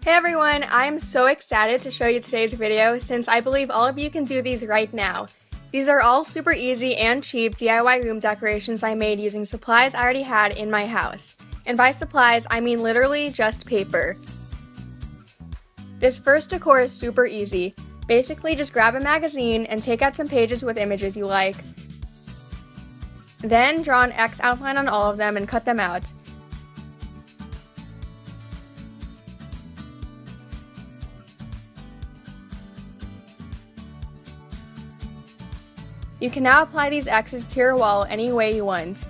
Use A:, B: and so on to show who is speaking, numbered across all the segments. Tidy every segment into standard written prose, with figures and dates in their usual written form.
A: Hey everyone, I'm so excited to show you today's video since I believe all of you can do these right now. These are all super easy and cheap DIY room decorations I made using supplies I already had in my house. And by supplies, I mean literally just paper. This first decor is super easy. Basically, just grab a magazine and take out some pages with images you like. Then draw an X outline on all of them and cut them out. You can now apply these X's to your wall any way you want.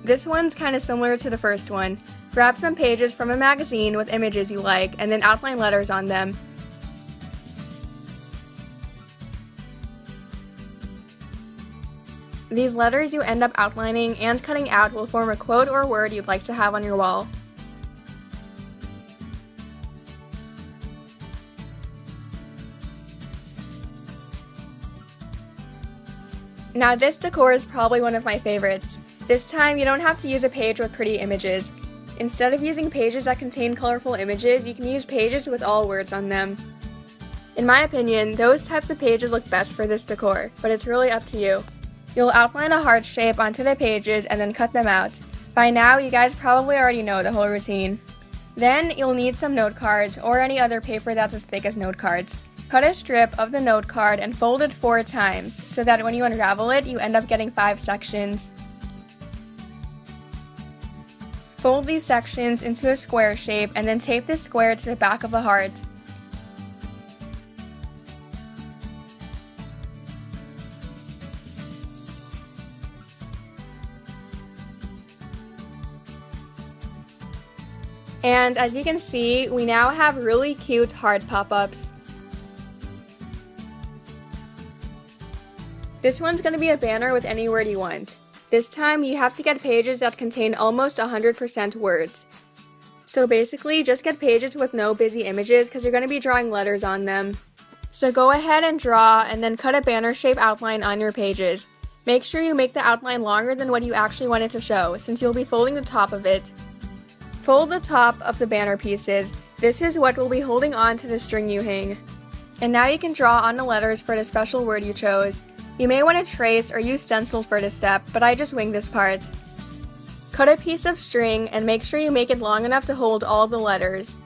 A: This one's kind of similar to the first one. Grab some pages from a magazine with images you like and then outline letters on them. These letters you end up outlining and cutting out will form a quote or word you'd like to have on your wall. Now this decor is probably one of my favorites. This time you don't have to use a page with pretty images. Instead of using pages that contain colorful images, you can use pages with all words on them. In my opinion, those types of pages look best for this decor, but it's really up to you. You'll outline a heart shape onto the pages and then cut them out. By now, you guys probably already know the whole routine. Then you'll need some note cards or any other paper that's as thick as note cards. Cut a strip of the note card and fold it 4 times so that when you unravel it, you end up getting 5 sections. Fold these sections into a square shape and then tape the square to the back of the heart. And as you can see, we now have really cute heart pop-ups. This one's going to be a banner with any word you want. This time you have to get pages that contain almost 100% words. So basically just get pages with no busy images because you're going to be drawing letters on them. So go ahead and draw and then cut a banner shape outline on your pages. Make sure you make the outline longer than what you actually want it to show since you'll be folding the top of it. Fold the top of the banner pieces. This is what will be holding on to the string you hang. And now you can draw on the letters for the special word you chose. You may want to trace or use stencil for this step, but I just winged this part. Cut a piece of string and make sure you make it long enough to hold all the letters.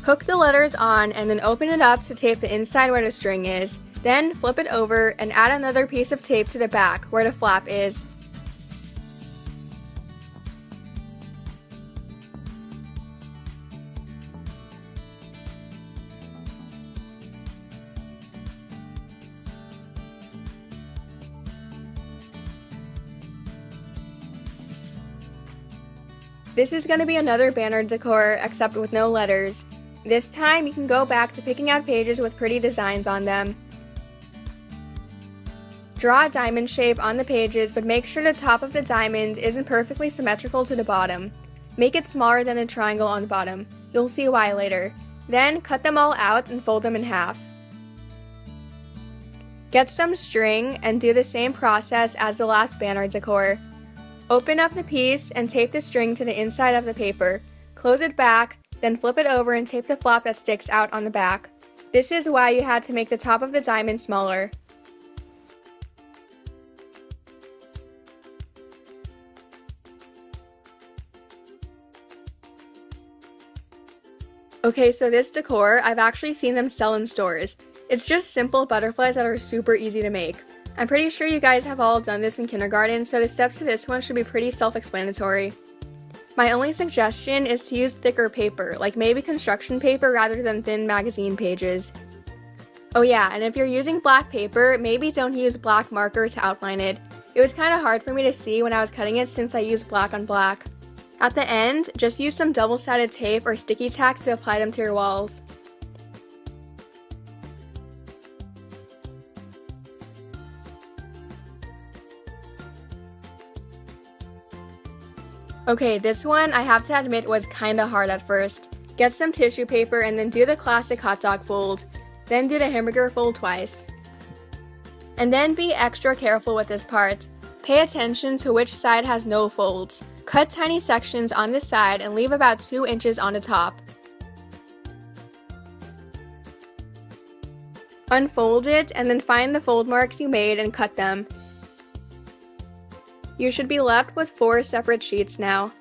A: Hook the letters on and then open it up to tape the inside where the string is. Then flip it over and add another piece of tape to the back where the flap is. This is going to be another banner decor, except with no letters. This time, you can go back to picking out pages with pretty designs on them. Draw a diamond shape on the pages, but make sure the top of the diamond isn't perfectly symmetrical to the bottom. Make it smaller than the triangle on the bottom. You'll see why later. Then, cut them all out and fold them in half. Get some string and do the same process as the last banner decor. Open up the piece and tape the string to the inside of the paper. Close it back, then flip it over and tape the flap that sticks out on the back. This is why you had to make the top of the diamond smaller. Okay, so this decor, I've actually seen them sell in stores. It's just simple butterflies that are super easy to make. I'm pretty sure you guys have all done this in kindergarten, so the steps to this one should be pretty self-explanatory. My only suggestion is to use thicker paper, like maybe construction paper rather than thin magazine pages. Oh yeah, and if you're using black paper, maybe don't use black marker to outline it. It was kind of hard for me to see when I was cutting it since I used black on black. At the end, just use some double-sided tape or sticky tack to apply them to your walls. Okay, this one I have to admit was kinda hard at first. Get some tissue paper and then do the classic hot dog fold. Then do the hamburger fold twice. And then be extra careful with this part. Pay attention to which side has no folds. Cut tiny sections on this side and leave about 2 inches on the top. Unfold it and then find the fold marks you made and cut them. You should be left with 4 separate sheets now.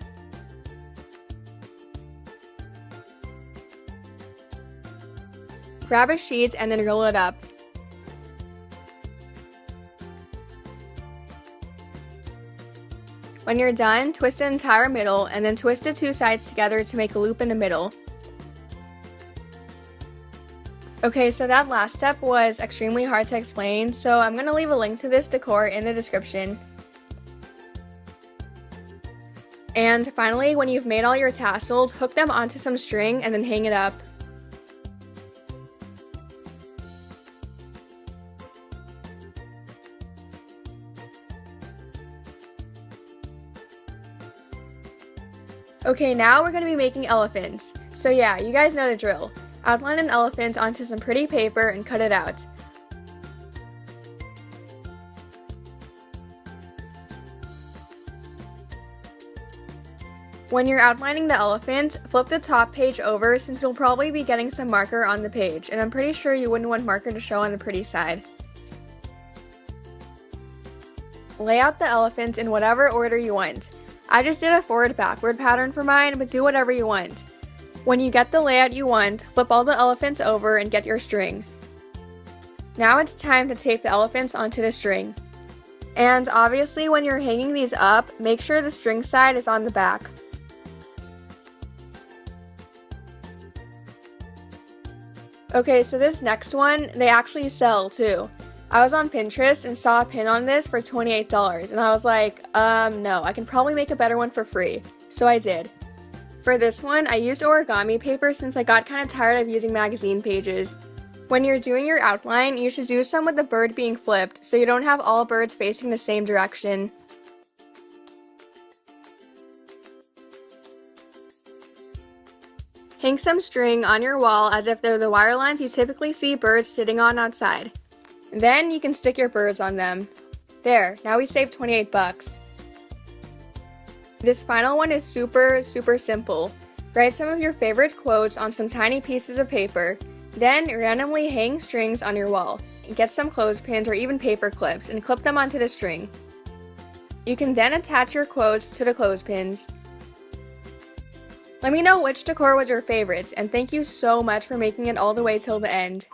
A: Grab a sheet and then roll it up. When you're done, twist the entire middle and then twist the 2 sides together to make a loop in the middle. Okay, so that last step was extremely hard to explain, so I'm going to leave a link to this decor in the description. And finally, when you've made all your tassels, hook them onto some string and then hang it up. Okay, now we're going to be making elephants. So yeah, you guys know the drill. Outline an elephant onto some pretty paper and cut it out. When you're outlining the elephant, flip the top page over since you'll probably be getting some marker on the page, and I'm pretty sure you wouldn't want marker to show on the pretty side. Lay out the elephant in whatever order you want. I just did a forward-backward pattern for mine, but do whatever you want. When you get the layout you want, flip all the elephants over and get your string. Now it's time to tape the elephants onto the string. And obviously when you're hanging these up, make sure the string side is on the back. Okay, so this next one, they actually sell too. I was on Pinterest and saw a pin on this for $28, and I was like, no, I can probably make a better one for free. So I did. For this one, I used origami paper since I got kind of tired of using magazine pages. When you're doing your outline, you should do some with the bird being flipped, so you don't have all birds facing the same direction. Hang some string on your wall as if they're the wire lines you typically see birds sitting on outside. Then you can stick your birds on them. There, now we saved 28 bucks. This final one is super simple. Write some of your favorite quotes on some tiny pieces of paper, then randomly hang strings on your wall. Get some clothespins or even paper clips and clip them onto the string. You can then attach your quotes to the clothespins. Let me know which decor was your favorite, and thank you so much for making it all the way till the end.